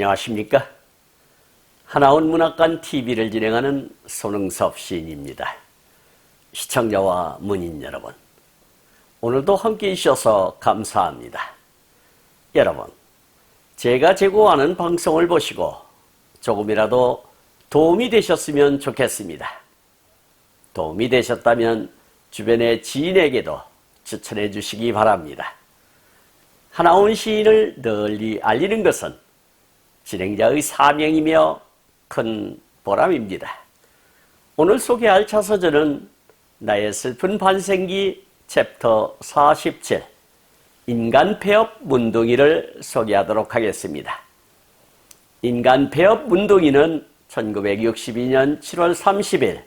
안녕하십니까? 하나원 문학관 TV를 진행하는 손흥섭 시인입니다. 시청자와 문인 여러분, 오늘도 함께 해주셔서 감사합니다. 여러분, 제가 제공하는 방송을 보시고 조금이라도 도움이 되셨으면 좋겠습니다. 도움이 되셨다면 주변의 지인에게도 추천해 주시기 바랍니다. 하나원 시인을 널리 알리는 것은 진행자의 사명이며 큰 보람입니다. 오늘 소개할 자서전은 나의 슬픈 반생기 챕터 47 인간 폐업 문둥이를 소개하도록 하겠습니다. 인간 폐업 문둥이는 1962년 7월 30일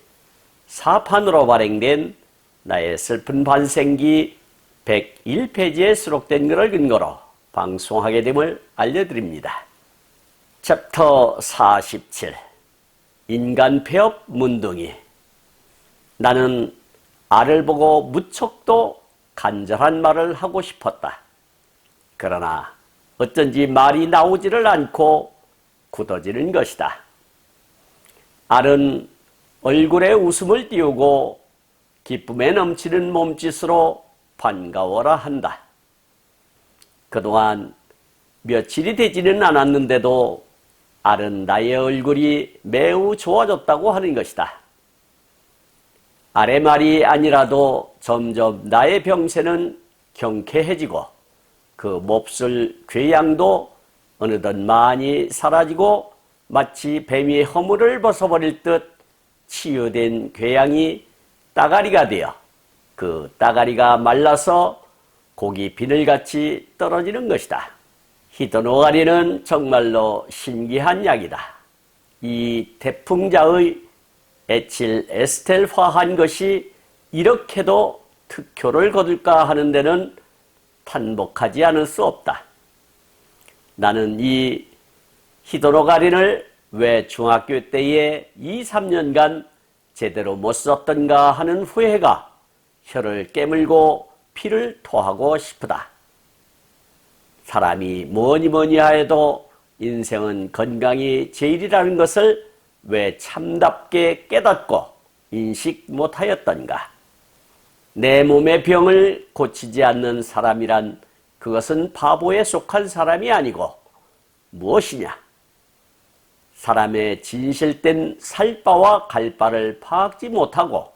사판으로 발행된 나의 슬픈 반생기 101페이지에 수록된 글을 근거로 방송하게 됨을 알려드립니다. 챕터 47 인간 폐업 문둥이. 나는 알을 보고 무척도 간절한 말을 하고 싶었다. 그러나 어쩐지 말이 나오지를 않고 굳어지는 것이다. 알은 얼굴에 웃음을 띄우고 기쁨에 넘치는 몸짓으로 반가워라 한다. 그동안 며칠이 되지는 않았는데도 알은 나의 얼굴이 매우 좋아졌다고 하는 것이다. 알의 말이 아니라도 점점 나의 병세는 경쾌해지고 그 몹쓸 괴양도 어느덧 많이 사라지고 마치 뱀이 허물을 벗어버릴 듯 치유된 괴양이 따가리가 되어 그 따가리가 말라서 고기 비늘같이 떨어지는 것이다. 히도노가리는 정말로 신기한 약이다. 이 태풍자의 에칠 에스텔화한 것이 이렇게도 특효를 거둘까 하는 데는 탄복하지 않을 수 없다. 나는 이 히도노가린을 왜 중학교 때에 2, 3년간 제대로 못 썼던가 하는 후회가 혀를 깨물고 피를 토하고 싶다. 사람이 뭐니 하여도 인생은 건강이 제일이라는 것을 왜 참답게 깨닫고 인식 못하였던가. 내 몸의 병을 고치지 않는 사람이란 그것은 바보에 속한 사람이 아니고 무엇이냐? 사람의 진실된 살바와 갈바를 파악지 못하고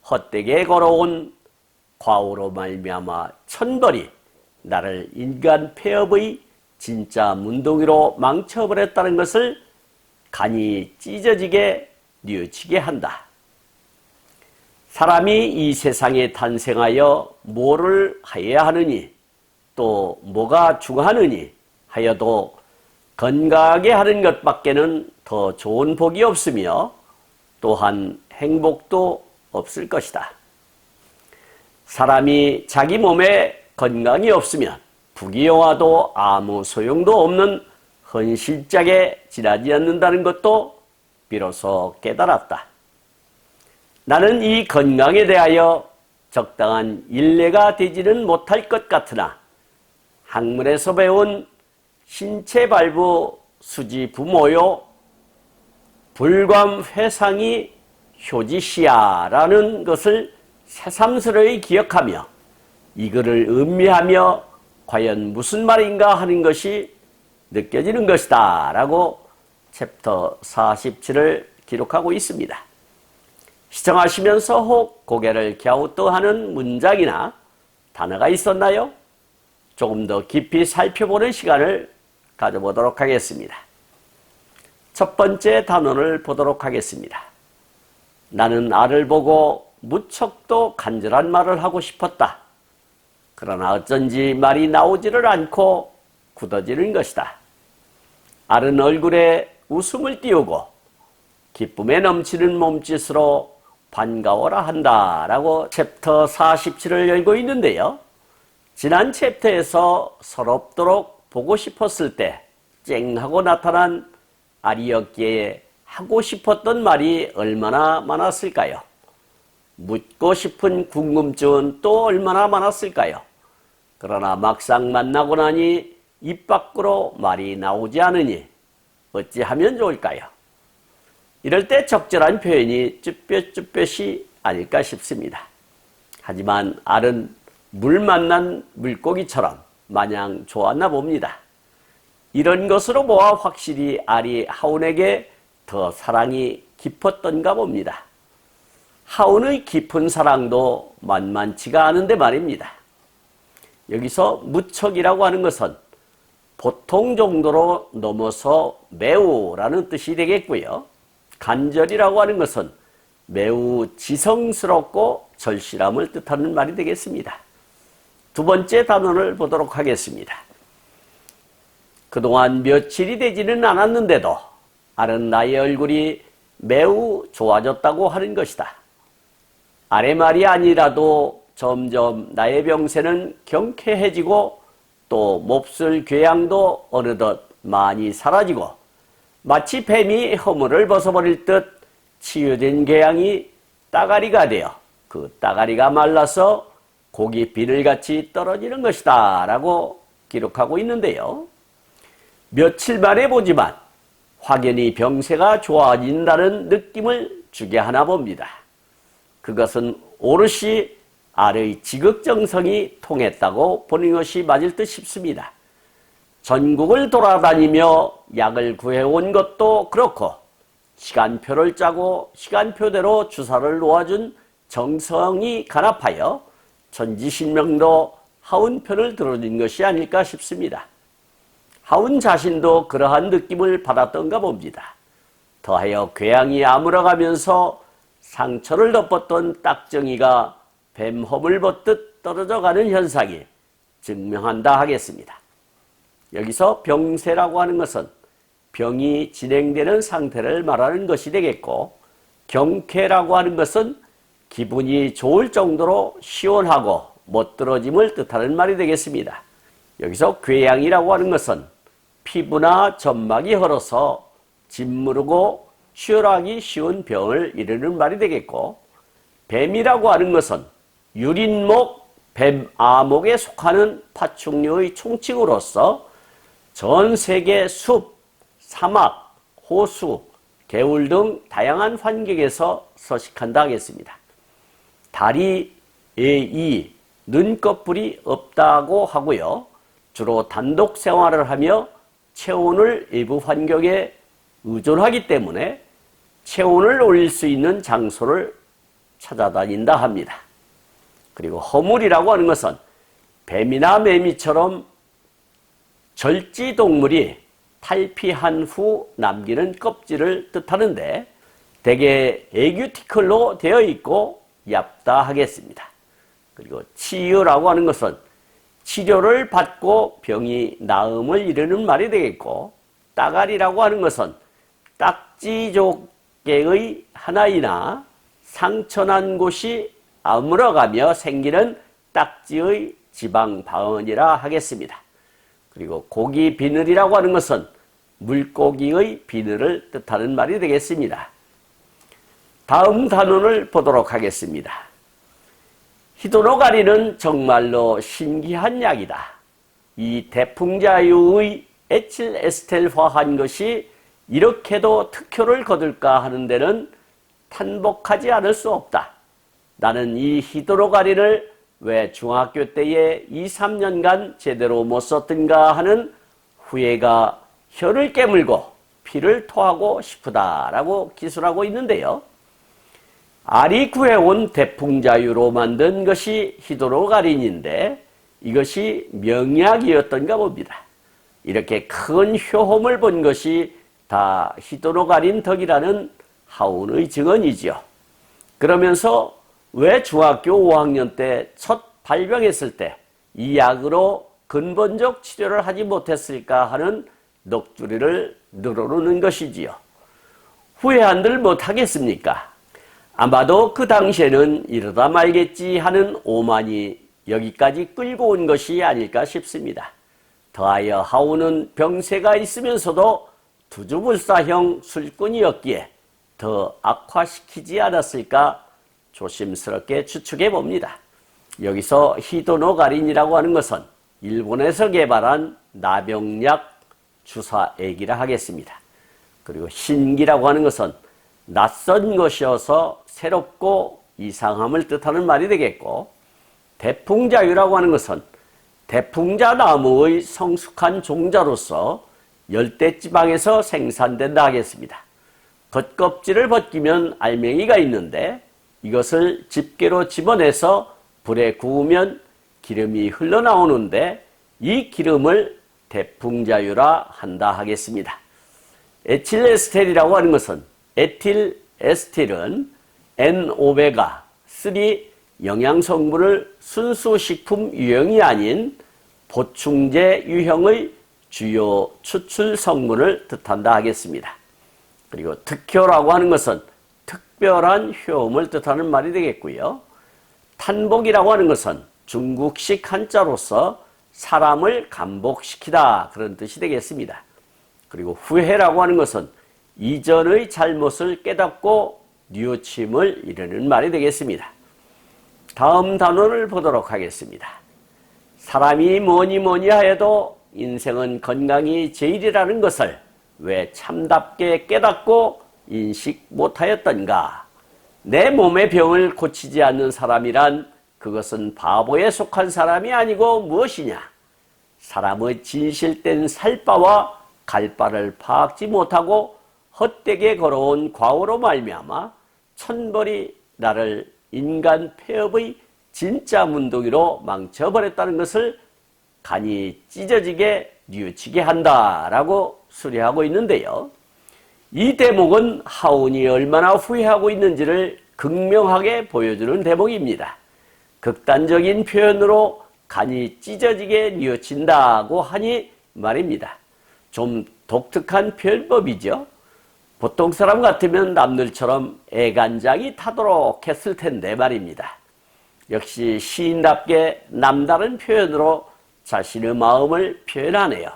헛되게 걸어온 과오로 말미암아 천벌이 나를 인간 폐업의 진짜 문둥이로 망쳐버렸다는 것을 간이 찢어지게 뉘우치게 한다. 사람이 이 세상에 탄생하여 뭐를 하여야 하느니 또 뭐가 중하느니 하여도 건강하게 하는 것밖에는 더 좋은 복이 없으며 또한 행복도 없을 것이다. 사람이 자기 몸에 건강이 없으면 부귀영화도 아무 소용도 없는 헌실짝에 지나지 않는다는 것도 비로소 깨달았다. 나는 이 건강에 대하여 적당한 일례가 되지는 못할 것 같으나 학문에서 배운 신체발부 수지부모요 불감회상이 효지시야라는 것을 새삼스러이 기억하며 이 글을 음미하며 과연 무슨 말인가 하는 것이 느껴지는 것이다 라고 챕터 47을 기록하고 있습니다. 시청하시면서 혹 고개를 갸우뚱하는 문장이나 단어가 있었나요? 조금 더 깊이 살펴보는 시간을 가져보도록 하겠습니다. 첫 번째 단원을 보도록 하겠습니다. 나는 알을 보고 무척도 간절한 말을 하고 싶었다. 그러나 어쩐지 말이 나오지를 않고 굳어지는 것이다. 알은 얼굴에 웃음을 띄우고 기쁨에 넘치는 몸짓으로 반가워라 한다 라고 챕터 47을 열고 있는데요. 지난 챕터에서 서럽도록 보고 싶었을 때 쨍하고 나타난 알이었기에 하고 싶었던 말이 얼마나 많았을까요? 묻고 싶은 궁금증은 또 얼마나 많았을까요? 그러나 막상 만나고 나니 입 밖으로 말이 나오지 않으니 어찌하면 좋을까요? 이럴 때 적절한 표현이 쭈뼛쭈뼛이 아닐까 싶습니다. 하지만 알은 물 만난 물고기처럼 마냥 좋았나 봅니다. 이런 것으로 보아 확실히 알이 하운에게 더 사랑이 깊었던가 봅니다. 하운의 깊은 사랑도 만만치가 않은데 말입니다. 여기서 무척이라고 하는 것은 보통 정도로 넘어서 매우라는 뜻이 되겠고요. 간절이라고 하는 것은 매우 지성스럽고 절실함을 뜻하는 말이 되겠습니다. 두 번째 단원을 보도록 하겠습니다. 그동안 며칠이 되지는 않았는데도 알은 나의 얼굴이 매우 좋아졌다고 하는 것이다. 알의 말이 아니라도 점점 나의 병세는 경쾌해지고 또 몹쓸 궤양도 어느덧 많이 사라지고 마치 뱀이 허물을 벗어버릴 듯 치유된 궤양이 따가리가 되어 그 따가리가 말라서 고기 비늘같이 떨어지는 것이다 라고 기록하고 있는데요. 며칠 만에 보지만 확연히 병세가 좋아진다는 느낌을 주게 하나 봅니다. 그것은 오롯이 알의 지극정성이 통했다고 보는 것이 맞을 듯 싶습니다. 전국을 돌아다니며 약을 구해온 것도 그렇고 시간표를 짜고 시간표대로 주사를 놓아준 정성이 간합하여 천지신명도 하운 편을 들어준 것이 아닐까 싶습니다. 하운 자신도 그러한 느낌을 받았던가 봅니다. 더하여 궤양이 아물어가면서 상처를 덮었던 딱정이가 뱀허물 벗듯 떨어져가는 현상이 증명한다 하겠습니다. 여기서 병세라고 하는 것은 병이 진행되는 상태를 말하는 것이 되겠고, 경쾌라고 하는 것은 기분이 좋을 정도로 시원하고 멋들어짐을 뜻하는 말이 되겠습니다. 여기서 궤양이라고 하는 것은 피부나 점막이 헐어서 짓무르고 치료하기 쉬운 병을 이르는 말이 되겠고, 뱀이라고 하는 것은 유린목, 뱀아목에 속하는 파충류의 총칭으로서 전 세계 숲, 사막, 호수, 개울 등 다양한 환경에서 서식한다 하겠습니다. 다리에 이 눈꺼풀이 없다고 하고요. 주로 단독 생활을 하며 체온을 일부 환경에 의존하기 때문에 체온을 올릴 수 있는 장소를 찾아다닌다 합니다. 그리고 허물이라고 하는 것은 뱀이나 매미처럼 절지동물이 탈피한 후 남기는 껍질을 뜻하는데 대개 에규티클로 되어 있고 얇다 하겠습니다. 그리고 치유라고 하는 것은 치료를 받고 병이 나음을 이르는 말이 되겠고, 따가리라고 하는 것은 딱지조개의 하나이나 상처난 곳이 아물어가며 생기는 딱지의 지방방언이라 하겠습니다. 그리고 고기 비늘이라고 하는 것은 물고기의 비늘을 뜻하는 말이 되겠습니다. 다음 단원을 보도록 하겠습니다. 히도노가리는 정말로 신기한 약이다. 이 대풍자유의 에틸에스텔화한 것이 이렇게도 특효를 거둘까 하는 데는 탄복하지 않을 수 없다. 나는 이 히도노가리를 왜 중학교 때에 2, 3년간 제대로 못 썼던가 하는 후회가 혀를 깨물고 피를 토하고 싶다라고 기술하고 있는데요. 알이 구해온 대풍자유로 만든 것이 히도노가린인데 이것이 명약이었던가 봅니다. 이렇게 큰 효험을 본 것이 다 히도노가린 덕이라는 하운의 증언이지요. 그러면서 왜 중학교 5학년 때 첫 발병했을 때 이 약으로 근본적 치료를 하지 못했을까 하는 넋두리를 늘어놓는 것이지요. 후회한들 못하겠습니까? 아마도 그 당시에는 이러다 말겠지 하는 오만이 여기까지 끌고 온 것이 아닐까 싶습니다. 더하여 하운은 병세가 있으면서도 두주불사형 술꾼이었기에 더 악화시키지 않았을까 조심스럽게 추측해 봅니다. 여기서 히도노가린이라고 하는 것은 일본에서 개발한 나병약 주사액이라 하겠습니다. 그리고 신기라고 하는 것은 낯선 것이어서 새롭고 이상함을 뜻하는 말이 되겠고, 대풍자유라고 하는 것은 대풍자 나무의 성숙한 종자로서 열대지방에서 생산된다 하겠습니다. 겉껍질을 벗기면 알맹이가 있는데 이것을 집게로 집어내서 불에 구우면 기름이 흘러나오는데 이 기름을 대풍자유라 한다 하겠습니다. 에틸에스텔이라고 하는 것은 에틸에스텔은 N-오메가3 영양성분을 순수 식품 유형이 아닌 보충제 유형의 주요 추출 성분을 뜻한다 하겠습니다. 그리고 특효라고 하는 것은 특별한 효험을 뜻하는 말이 되겠고요. 탄복이라고 하는 것은 중국식 한자로서 사람을 감복시키다 그런 뜻이 되겠습니다. 그리고 후회라고 하는 것은 이전의 잘못을 깨닫고 뉘우침을 이루는 말이 되겠습니다. 다음 단원을 보도록 하겠습니다. 사람이 뭐니 하여도 인생은 건강이 제일이라는 것을 왜 참답게 깨닫고 인식 못하였던가? 내 몸의 병을 고치지 않는 사람이란 그것은 바보에 속한 사람이 아니고 무엇이냐? 사람의 진실된 살바와 갈바를 파악지 못하고 헛되게 걸어온 과오로 말미암아 천벌이 나를 인간 폐업의 진짜 문둥이로 망쳐버렸다는 것을 간이 찢어지게 뉘우치게 한다라고 수리하고 있는데요. 이 대목은 하온이 얼마나 후회하고 있는지를 극명하게 보여주는 대목입니다. 극단적인 표현으로 간이 찢어지게 뉘우친다고 하니 말입니다. 좀 독특한 표현법이죠. 보통 사람 같으면 남들처럼 애간장이 타도록 했을 텐데 말입니다. 역시 시인답게 남다른 표현으로 자신의 마음을 표현하네요.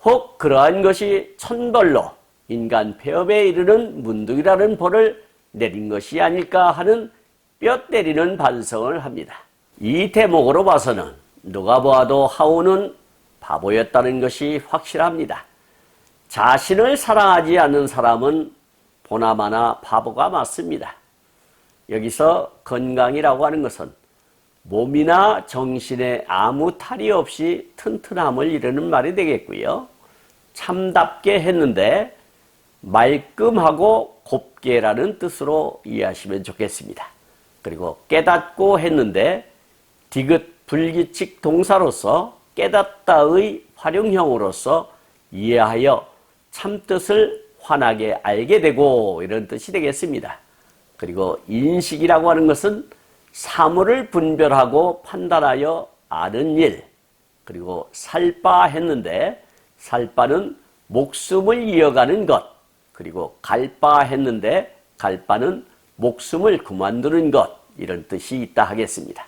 혹 그러한 것이 천벌로 인간 폐업에 이르는 문둥이라는 벌을 내린 것이 아닐까 하는 뼈 때리는 반성을 합니다. 이 대목으로 봐서는 누가 보아도 하온은 바보였다는 것이 확실합니다. 자신을 사랑하지 않는 사람은 보나마나 바보가 맞습니다. 여기서 건강이라고 하는 것은 몸이나 정신에 아무 탈이 없이 튼튼함을 이루는 말이 되겠고요. 참답게 했는데 말끔하고 곱게라는 뜻으로 이해하시면 좋겠습니다. 그리고 깨닫고 했는데 디귿 불규칙 동사로서 깨닫다의 활용형으로서 이해하여 참뜻을 환하게 알게 되고 이런 뜻이 되겠습니다. 그리고 인식이라고 하는 것은 사물을 분별하고 판단하여 아는 일, 그리고 살바 했는데 살바는 목숨을 이어가는 것, 그리고 갈바 했는데 갈바는 목숨을 그만두는 것, 이런 뜻이 있다 하겠습니다.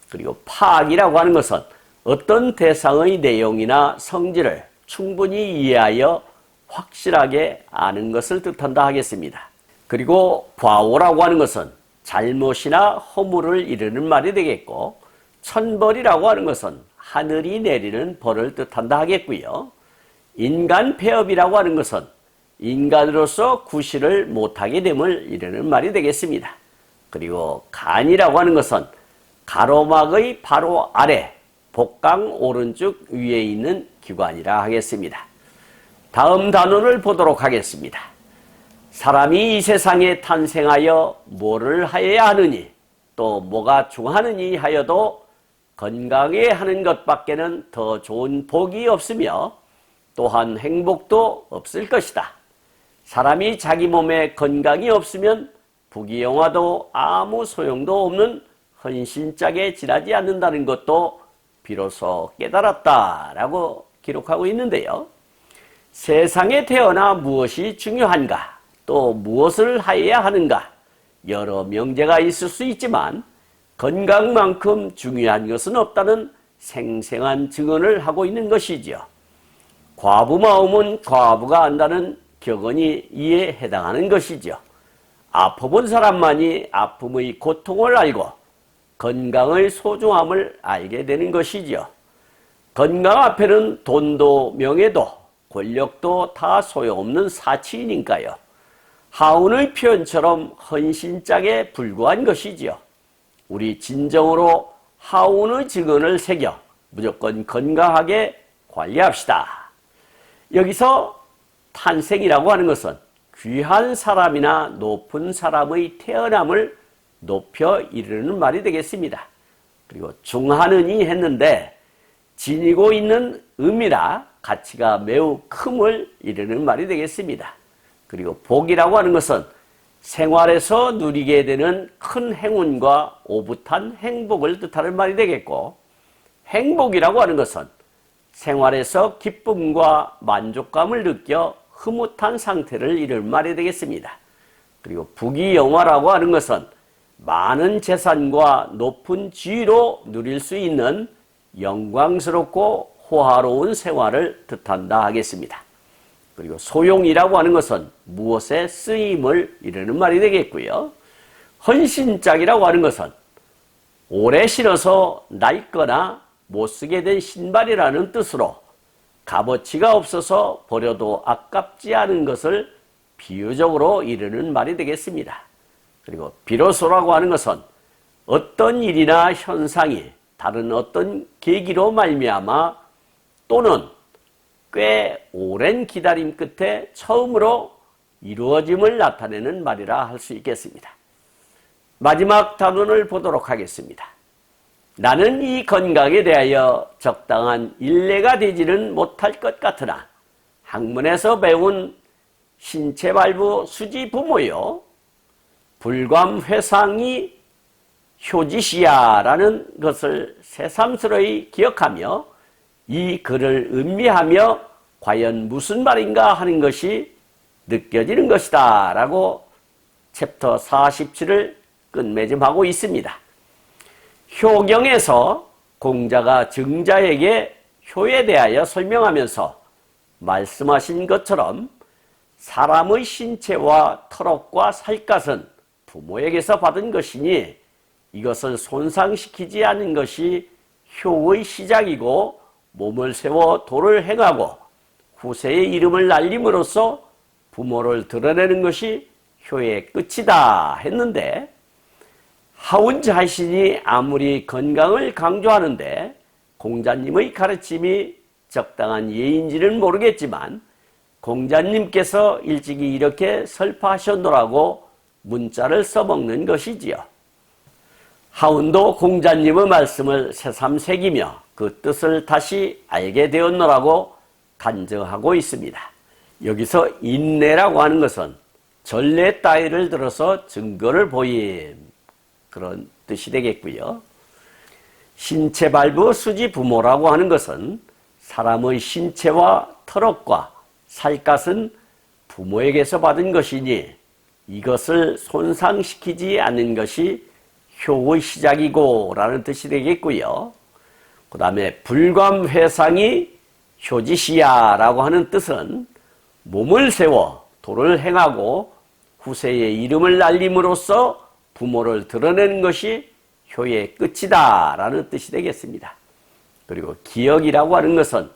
그리고 파악이라고 하는 것은 어떤 대상의 내용이나 성질을 충분히 이해하여 확실하게 아는 것을 뜻한다 하겠습니다. 그리고 과오라고 하는 것은 잘못이나 허물을 이루는 말이 되겠고, 천벌이라고 하는 것은 하늘이 내리는 벌을 뜻한다 하겠고요. 인간 폐업이라고 하는 것은 인간으로서 구실을 못하게 됨을 이루는 말이 되겠습니다. 그리고 간이라고 하는 것은 가로막의 바로 아래 복강 오른쪽 위에 있는 기관이라 하겠습니다. 다음 단원을 보도록 하겠습니다. 사람이 이 세상에 탄생하여 뭐를 하여야 하느니 또 뭐가 중하느니 하여도 건강에 하는 것밖에는 더 좋은 복이 없으며 또한 행복도 없을 것이다. 사람이 자기 몸에 건강이 없으면 부귀영화도 아무 소용도 없는 헌신짝에 지나지 않는다는 것도 비로소 깨달았다라고 기록하고 있는데요. 세상에 태어나 무엇이 중요한가, 또 무엇을 하여야 하는가, 여러 명제가 있을 수 있지만 건강만큼 중요한 것은 없다는 생생한 증언을 하고 있는 것이지요. 과부 마음은 과부가 안다는 격언이 이에 해당하는 것이지요. 아파본 사람만이 아픔의 고통을 알고 건강의 소중함을 알게 되는 것이지요. 건강 앞에는 돈도 명예도 권력도 다 소용없는 사치이니까요. 하운의 표현처럼 헌신짝에 불과한 것이지요. 우리 진정으로 하운의 증언을 새겨 무조건 건강하게 관리합시다. 여기서 탄생이라고 하는 것은 귀한 사람이나 높은 사람의 태어남을 높여 이르는 말이 되겠습니다. 그리고 중하느니 했는데 지니고 있는 의미나 가치가 매우 큼을 이르는 말이 되겠습니다. 그리고 복이라고 하는 것은 생활에서 누리게 되는 큰 행운과 오붓한 행복을 뜻하는 말이 되겠고, 행복이라고 하는 것은 생활에서 기쁨과 만족감을 느껴 흐뭇한 상태를 이루는 말이 되겠습니다. 그리고 부귀영화라고 하는 것은 많은 재산과 높은 지위로 누릴 수 있는 영광스럽고 호화로운 생활을 뜻한다 하겠습니다. 그리고 소용이라고 하는 것은 무엇에 쓰임을 이루는 말이 되겠고요. 헌신짝이라고 하는 것은 오래 신어서 낡거나 못쓰게 된 신발이라는 뜻으로 값어치가 없어서 버려도 아깝지 않은 것을 비유적으로 이루는 말이 되겠습니다. 그리고 비로소라고 하는 것은 어떤 일이나 현상이 다른 어떤 계기로 말미암아 또는 꽤 오랜 기다림 끝에 처음으로 이루어짐을 나타내는 말이라 할 수 있겠습니다. 마지막 단원을 보도록 하겠습니다. 나는 이 건강에 대하여 적당한 일례가 되지는 못할 것 같으나 학문에서 배운 신체발부 수지 부모요 불감회상이 효지시야라는 것을 새삼스러이 기억하며 이 글을 음미하며 과연 무슨 말인가 하는 것이 느껴지는 것이다 라고 챕터 47을 끝맺음하고 있습니다. 효경에서 공자가 증자에게 효에 대하여 설명하면서 말씀하신 것처럼 사람의 신체와 털옥과 살갗은 부모에게서 받은 것이니 이것을 손상시키지 않는 것이 효의 시작이고 몸을 세워 도를 행하고 후세의 이름을 날림으로써 부모를 드러내는 것이 효의 끝이다 했는데, 하운 자신이 아무리 건강을 강조하는데 공자님의 가르침이 적당한 예인지는 모르겠지만 공자님께서 일찍이 이렇게 설파하셨노라고 문자를 써먹는 것이지요. 하운도 공자님의 말씀을 새삼 새기며 그 뜻을 다시 알게 되었노라고 간증하고 있습니다. 여기서 인내라고 하는 것은 전례 따위를 들어서 증거를 보임, 그런 뜻이 되겠고요. 신체발부 수지 부모라고 하는 것은 사람의 신체와 털옥과 살갗은 부모에게서 받은 것이니 이것을 손상시키지 않는 것이 효의 시작이고 라는 뜻이 되겠고요. 그 다음에 불감회상이 효지시야라고 하는 뜻은 몸을 세워 도를 행하고 후세의 이름을 날림으로써 부모를 드러내는 것이 효의 끝이다 라는 뜻이 되겠습니다. 그리고 기억이라고 하는 것은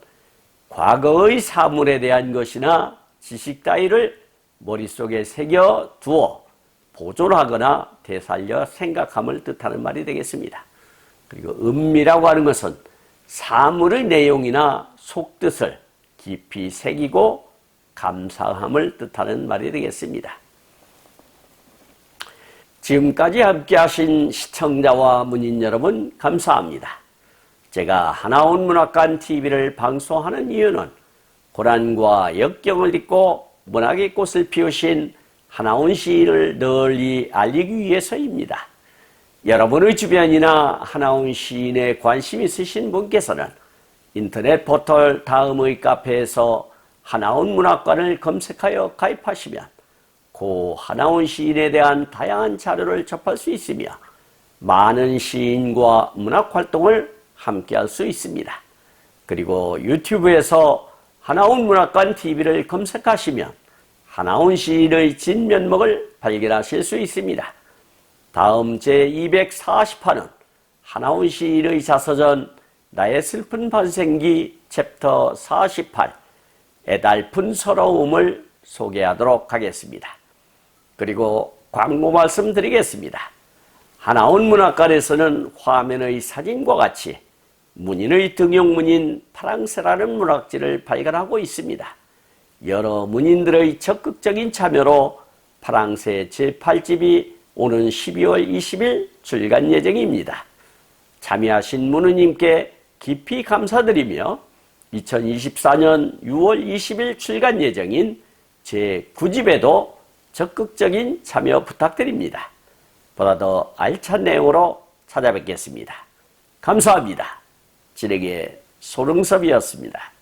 과거의 사물에 대한 것이나 지식 따위를 머릿속에 새겨두어 보존하거나 되살려 생각함을 뜻하는 말이 되겠습니다. 그리고 음미라고 하는 것은 사물의 내용이나 속뜻을 깊이 새기고 감사함을 뜻하는 말이 되겠습니다. 지금까지 함께 하신 시청자와 문인 여러분 감사합니다. 제가 하나온 문학관 TV를 방송하는 이유는 고난과 역경을 딛고 문학의 꽃을 피우신 하나온 시인을 널리 알리기 위해서입니다. 여러분의 주변이나 하나온 시인에 관심 있으신 분께서는 인터넷 포털 다음의 카페에서 하나온 문학관을 검색하여 가입하시면 고 하나온 시인에 대한 다양한 자료를 접할 수 있으며 많은 시인과 문학활동을 함께할 수 있습니다. 그리고 유튜브에서 하나온 문학관 TV를 검색하시면 하나온 시인의 진면목을 발견하실 수 있습니다. 다음 제240화는 하나온 시인의 자서전 나의 슬픈 반생기 챕터 48 애달픈 서러움을 소개하도록 하겠습니다. 그리고 광고 말씀드리겠습니다. 하나원 문학관에서는 화면의 사진과 같이 문인의 등용문인 파랑새라는 문학지를 발간하고 있습니다. 여러 문인들의 적극적인 참여로 파랑새 제8집이 오는 12월 20일 출간 예정입니다. 참여하신 문우님께 깊이 감사드리며 2024년 6월 20일 출간 예정인 제9집에도 적극적인 참여 부탁드립니다. 보다 더 알찬 내용으로 찾아뵙겠습니다. 감사합니다. 진행의 소릉섭이었습니다.